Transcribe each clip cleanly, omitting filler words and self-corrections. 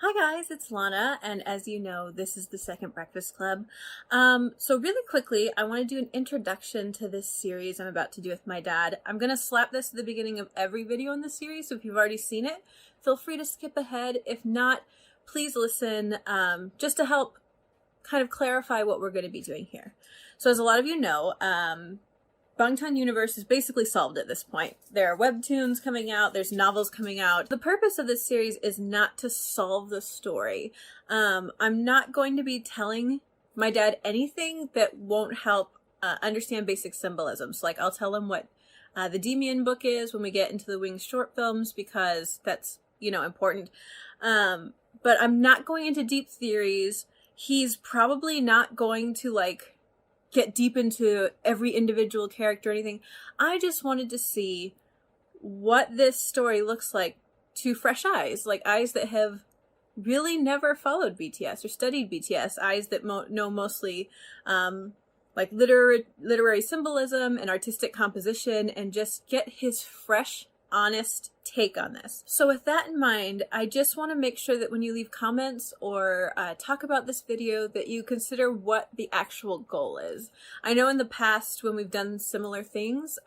Hi guys, it's Lana, and as you know, this is the Second Breakfast Club. So really quickly, I want to do an introduction to this series I'm about to do with my dad. I'm going to slap this at the beginning of every video in the series, so if you've already seen it, feel free to skip ahead. If not, please listen, just to help kind of clarify what we're going to be doing here. So as a lot of you know, Bangtan universe is basically solved at this point. There are webtoons coming out, there's novels coming out. The purpose of this series is not to solve the story. I'm not going to be telling my dad anything that won't help understand basic symbolisms. Like I'll tell him what the Demian book is when we get into the Wings short films because that's, you know, important. But I'm not going into deep theories. He's probably not going to get deep into every individual character or anything. I just wanted to see what this story looks like to fresh eyes, like eyes that have really never followed BTS or studied BTS, eyes that know mostly like literary symbolism and artistic composition, and just get his fresh, honest take on this. So with that in mind, I just want to make sure that when you leave comments or talk about this video that you consider what the actual goal is. I know in the past when we've done similar things,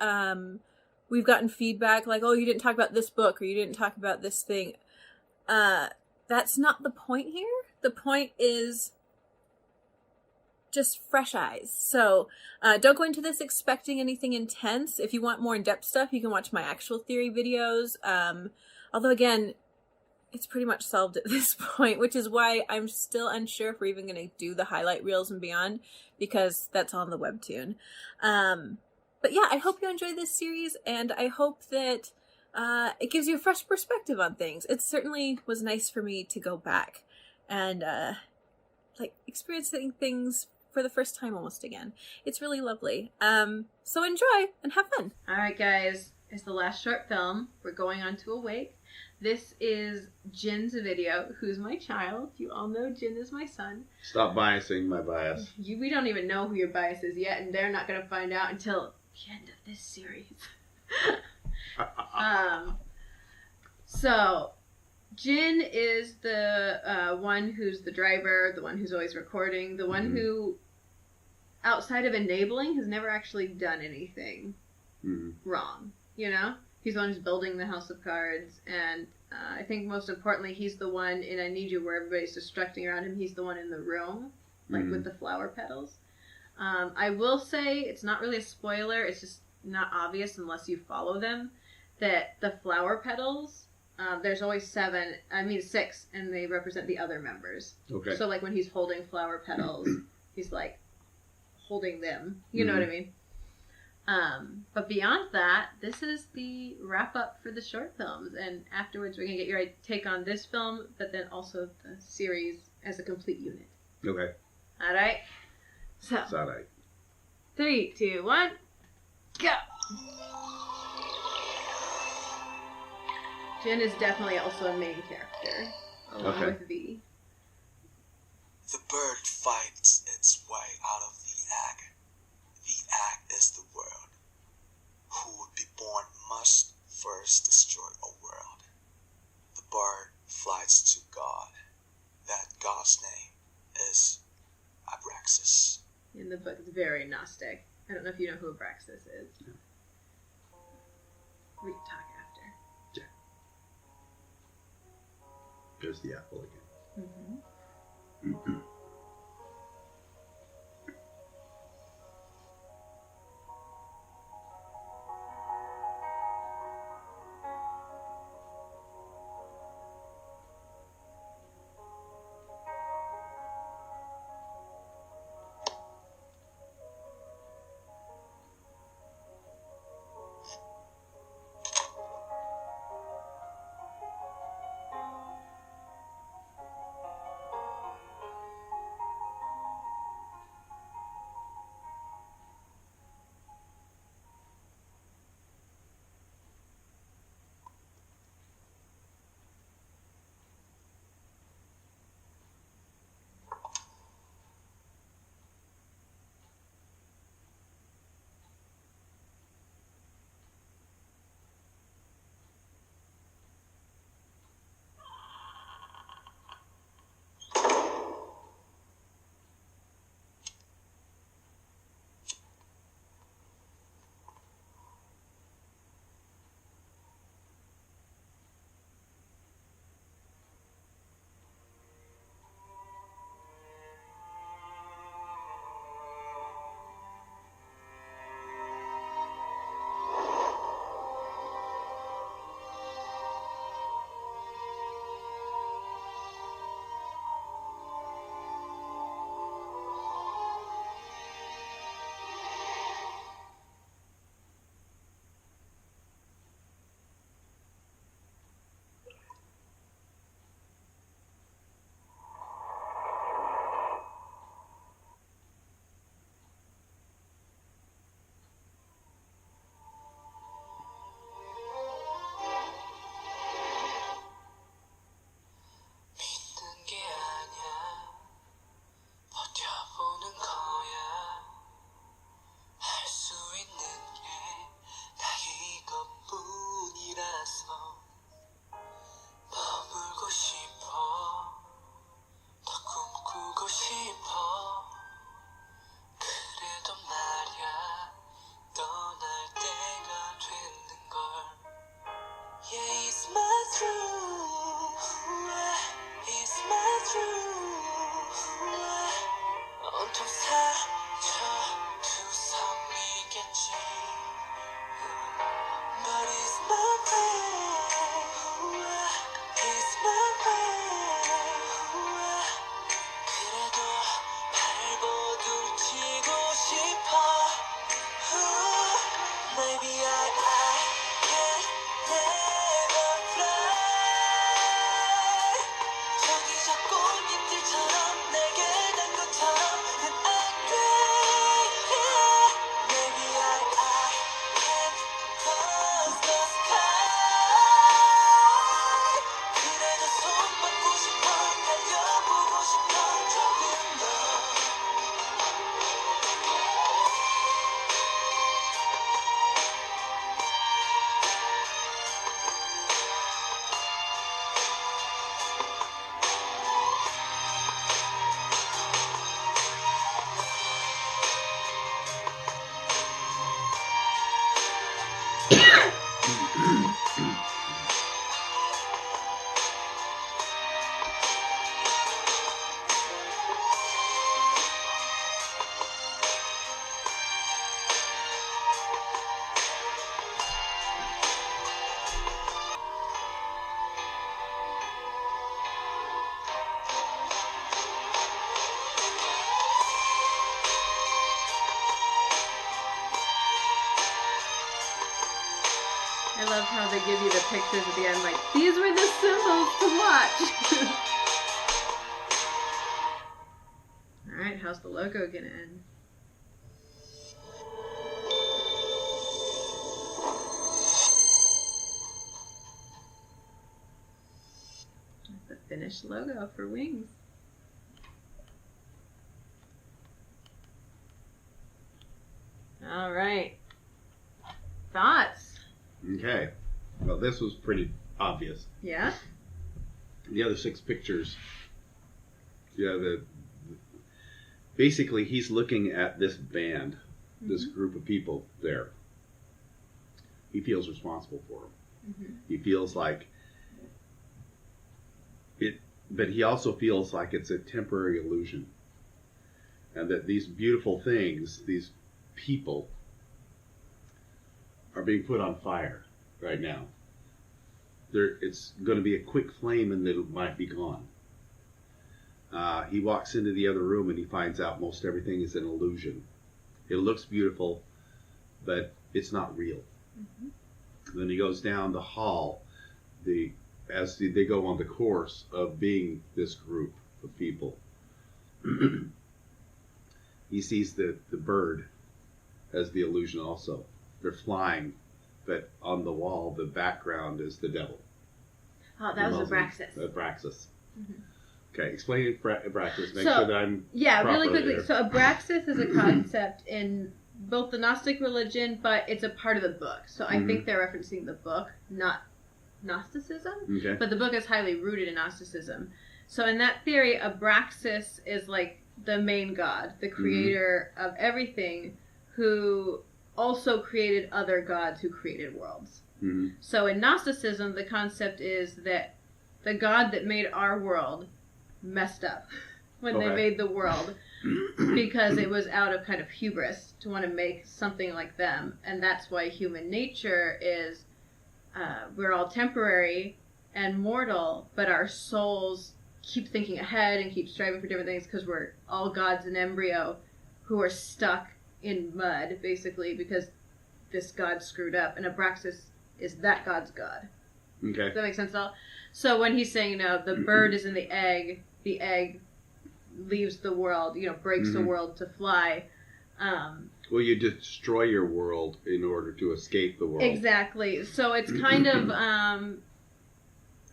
we've gotten feedback like, oh, you didn't talk about this book or you didn't talk about this thing. That's not the point here. The point is just fresh eyes. So don't go into this expecting anything intense. If you want more in-depth stuff, you can watch my actual theory videos. Although again, it's pretty much solved at this point, which is why I'm still unsure if we're even going to do the highlight reels and beyond, because that's on the webtoon. But yeah, I hope you enjoy this series, and I hope that it gives you a fresh perspective on things. It certainly was nice for me to go back and experiencing things for the first time almost again. It's really lovely. So enjoy and have fun. Alright guys, it's the last short film. We're going on to Awake. This is Jin's video, who's my child. You all know Jin is my son. Stop biasing my bias. We don't even know who your bias is yet, and they're not going to find out until the end of this series. So Jin is the one who's the driver, the one who's always recording, the one who, outside of enabling, has never actually done anything wrong, you know? He's the one who's building the house of cards, and I think most importantly, he's the one in I Need You where everybody's distracting around him. He's the one in the room, with the flower petals. I will say, it's not really a spoiler, it's just not obvious unless you follow them, that the flower petals, there's always 6, and they represent the other members. Okay. So like when he's holding flower petals, he's like holding them. You know what I mean? But beyond that, this is the wrap up for the short films, and afterwards we're gonna get your take on this film, but then also the series as a complete unit. Okay. All right. So. It's all right. 3, 2, 1, go. Jin is definitely also a main character, along with V. The bird fights its way out of the egg. The egg is the world. Who would be born must first destroy a world. The bird flies to God. That God's name is Abraxas. In the book, it's very Gnostic. I don't know if you know who Abraxas is. No. We can talk after. Yeah. There's the apple again. Mm-hmm. how they give you the pictures at the end, like, these were the symbols to watch. Alright, how's the logo gonna end? That's the finished logo for Wings. Alright. Thoughts? Okay. Well, this was pretty obvious. Yeah? The other 6 pictures, basically he's looking at this band, this group of people there. He feels responsible for them. He feels like it, but he also feels like it's a temporary illusion. And that these beautiful things, these people, are being put on fire right now. It's going to be a quick flame and it might be gone. He walks into the other room and he finds out most everything is an illusion. It looks beautiful, but it's not real. Then he goes down the hall, as they go on the course of being this group of people. He sees the bird as the illusion also. They're flying, but on the wall, the background is the devil. Oh, that was Abraxas. Abraxas. Okay, explain Abraxas. Make So, sure that I'm really quickly. there. So Abraxas is a concept in both the Gnostic religion, but it's a part of the book. So I think they're referencing the book, not Gnosticism. Okay. But the book is highly rooted in Gnosticism. So in that theory, Abraxas is like the main god, the creator of everything, who also created other gods who created worlds. So in Gnosticism, the concept is that the God that made our world messed up when they made the world, because it was out of kind of hubris to want to make something like them. And that's why human nature is, we're all temporary and mortal, but our souls keep thinking ahead and keep striving for different things, because we're all gods in embryo who are stuck in mud, basically, because this god screwed up. And Abraxas is that god's god. Okay. Does that make sense at all? So when he's saying, the bird is in the egg leaves the world, breaks the world to fly. Well, you destroy your world in order to escape the world. Exactly. So it's kind of,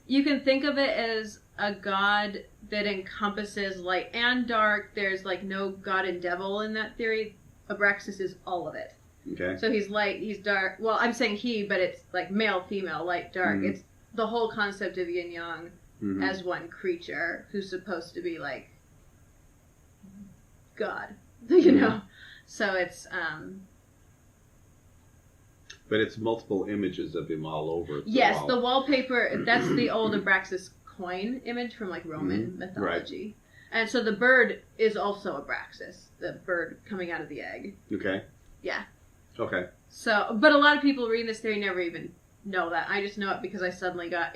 you can think of it as a god that encompasses light and dark. There's like no god and devil in that theory. Abraxas is all of it. Okay. So he's light, he's dark. Well, I'm saying he, but it's like male, female, light, dark. It's the whole concept of yin yang as one creature who's supposed to be like God, So it's but it's multiple images of him all over. Yes, the wallpaper. That's the old Abraxas coin image from like Roman mythology. Right. And so the bird is also Abraxas, the bird coming out of the egg. Okay. Yeah. Okay. So, but a lot of people reading this theory never even know that. I just know it because I suddenly got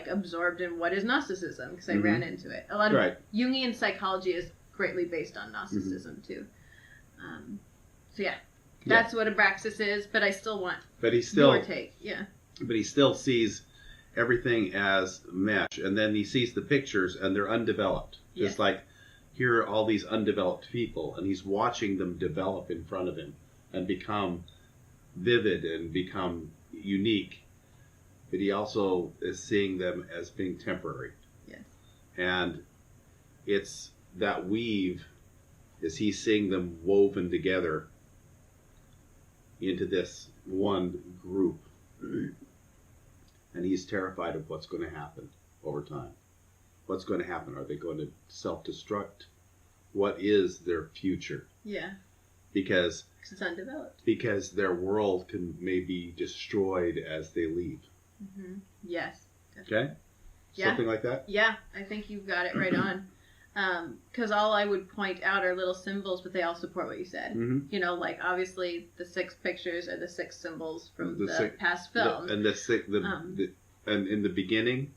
absorbed in what is Gnosticism, because I ran into it. A lot of Jungian psychology is greatly based on Gnosticism too. So yeah, that's what Abraxas is. But I still want your take. Yeah. But he still sees everything as mesh, and then he sees the pictures and they're undeveloped. Just like here are all these undeveloped people, and he's watching them develop in front of him and become vivid and become unique. But he also is seeing them as being temporary. Yes. And it's that weave, is he's seeing them woven together into this one group. And he's terrified of what's going to happen over time. What's going to happen? Are they going to self-destruct? What is their future? Yeah. Because it's undeveloped. Because their world may be destroyed as they leave. Yes. Definitely. Okay? Yeah. Something like that? Yeah, I think you've got it right on. Because all I would point out are little symbols, but they all support what you said. Like obviously the 6 pictures are the 6 symbols from the past film. And and in the beginning,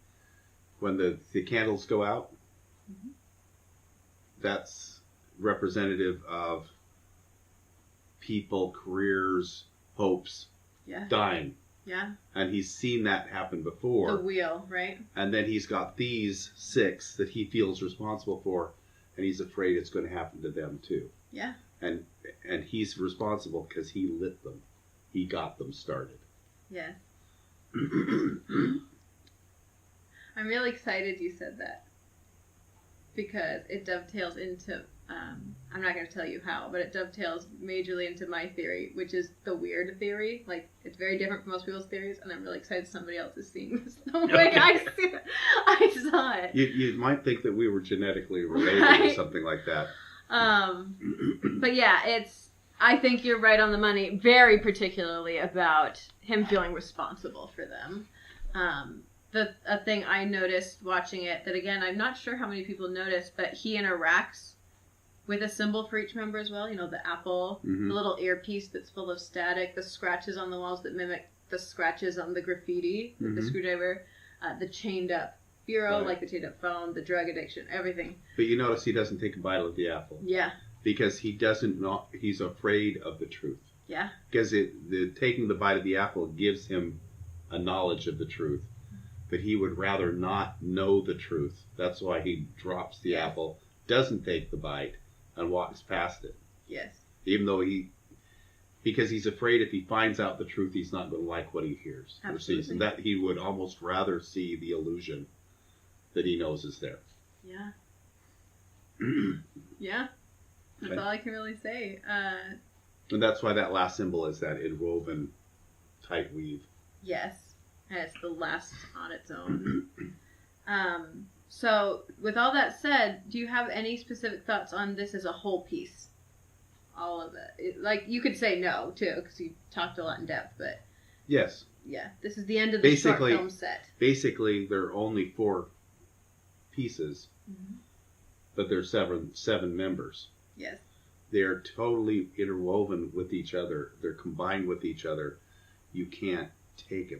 when the candles go out, that's representative of people, careers, hopes, dying. Yeah. And he's seen that happen before. The wheel, right? And then he's got these 6 that he feels responsible for, and he's afraid it's going to happen to them too. Yeah. And he's responsible because he lit them. He got them started. Yes. I'm really excited you said that, because it dovetails into, I'm not going to tell you how, but it dovetails majorly into my theory, which is the weird theory. Like, it's very different from most people's theories, and I'm really excited somebody else is seeing this the way I saw it. You might think that we were genetically related or something like that. But yeah, I think you're right on the money, very particularly about him feeling responsible for them. A thing I noticed watching it, that again, I'm not sure how many people noticed, but he interacts with a symbol for each member as well. You know, the apple, the little earpiece that's full of static, the scratches on the walls that mimic the scratches on the graffiti with the screwdriver, the chained up bureau, like the chained up phone, the drug addiction, everything. But you notice he doesn't take a bite of the apple. Yeah. Because he's afraid of the truth. Yeah. Because taking the bite of the apple gives him a knowledge of the truth. But he would rather not know the truth. That's why he drops the apple, doesn't take the bite, and walks past it. Yes. Even though because he's afraid if he finds out the truth, he's not going to like what he hears or sees. And that he would almost rather see the illusion that he knows is there. Yeah. Yeah. That's all I can really say. And that's why that last symbol is that interwoven tight weave. Yes. And it's the last on its own. So, with all that said, do you have any specific thoughts on this as a whole piece? All of it. Like, you could say no, too, because you talked a lot in depth, but... Yes. Yeah, this is the end of the short film set. Basically, there are only 4 pieces, but there's seven members. Yes. They're totally interwoven with each other. They're combined with each other. You can't take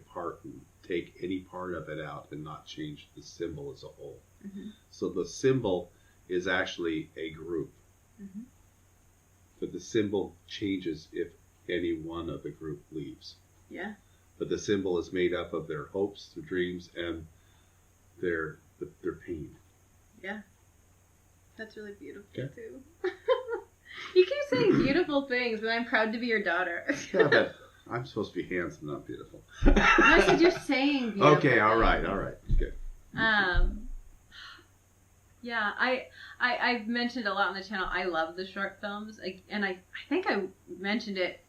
any part of it out and not change the symbol as a whole. So the symbol is actually a group. But the symbol changes if any one of the group leaves. Yeah. But the symbol is made up of their hopes, their dreams, and their pain. Yeah. That's really beautiful, too. You keep saying beautiful things, but I'm proud to be your daughter. Yeah, but I'm supposed to be handsome, not beautiful. No, I said you're saying beautiful. Okay, all right. Good. Yeah, I've mentioned a lot on the channel. I love the short films, and I think I mentioned it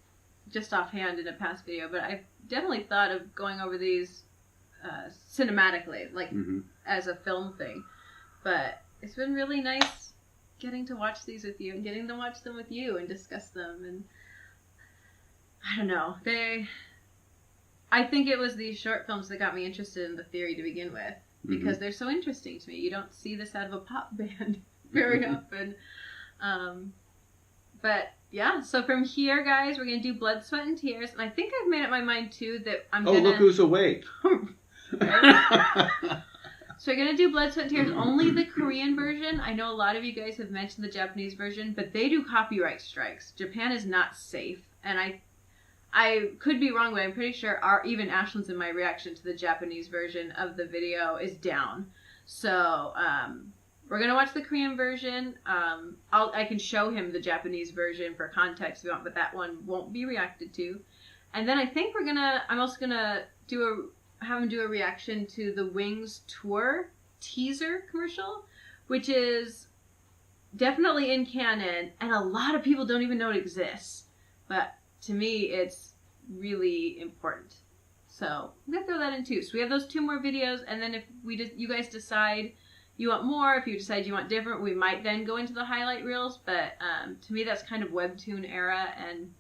just offhand in a past video, but I've definitely thought of going over these cinematically, like as a film thing. But it's been really nice getting to watch these with you and getting to watch them with you and discuss them. And I don't know, I think it was these short films that got me interested in the theory to begin with, because they're so interesting to me. You don't see this out of a pop band very often. But yeah, so from here, guys, we're going to do Blood, Sweat, and Tears. And I think I've made up my mind, too, that I'm going to... Oh, look who's awake. So we're going to do Blood, Sweat, and Tears, only the Korean version. I know a lot of you guys have mentioned the Japanese version, but they do copyright strikes. Japan is not safe. And I could be wrong, but I'm pretty sure even Ashlen's in my reaction to the Japanese version of the video is down. So, we're going to watch the Korean version. I can show him the Japanese version for context if you want, but that one won't be reacted to. And then I think I'm also going to have him do a reaction to the Wings tour teaser commercial, which is definitely in canon, and a lot of people don't even know it exists. But to me, it's really important. So I'm going to throw that in too. So we have those 2 more videos, and then if you guys decide you want more, if you decide you want different, we might then go into the highlight reels. But to me, that's kind of webtoon era, and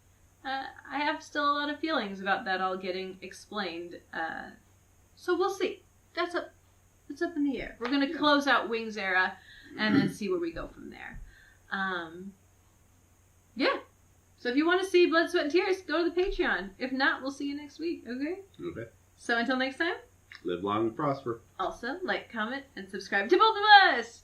I have still a lot of feelings about that all getting explained. So we'll see. It's up in the air. We're going to close out Wings era and then see where we go from there. Yeah. So if you want to see Blood, Sweat, and Tears, go to the Patreon. If not, we'll see you next week, okay? Okay. So until next time. Live long and prosper. Also, like, comment, and subscribe to both of us!